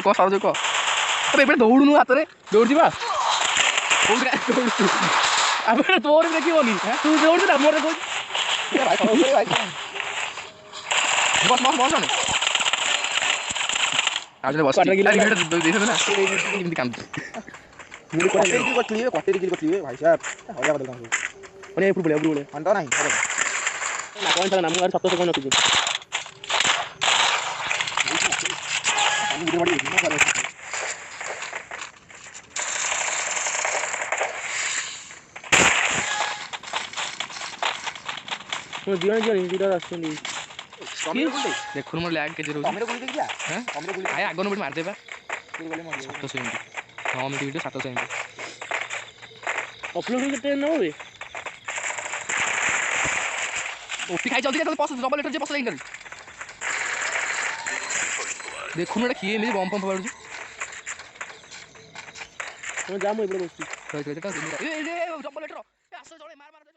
कह सर कह ଏବେ ଦୌଡ଼ୁନୁ ହାତରେ ଦୌଡ଼ୁଛି ବା ଦୌଡ଼ୁଛୁ ଆମେ ତୋର ଦେଖିବନି ତୁ ଦୌଡ଼ୁଛୁ ନା ମୋର କହୁଛି ବସ ବସ ବସ ଆଉ ବସ କେମିତି କାନ୍ଦୁଛୁ भाई साहब ମାନେ ଏପଟୁ ପଳେଇ ଏପଟୁ अंत नहीं କଣ ଥିଲା ନା ମୁଁ 700 କଣ ରଖିଛି ମୁଁ ଜିଅନି ଦିଟା ଆସୁଛନ୍ତି ଦେଖୁନ ମୋର ଲ୍ୟାଗ କେତେ ରହୁଛି तमेरे गुली देख दिया हां तमेरे गुली ଆଏ ଆଗନ ବିଟ ମାର ଦେବା गुली वाले मर 700 MB 9 minute video 700 MB upload केते न होवे ओपी खाई जल्दी जल्दी पस डबल लेटर जे पस लाइन कर देखुन एटा किए एमि बम पंप पड़ुची मैं जा मैं इबड़ बसती ए डबल लेटर आस जळे मार मार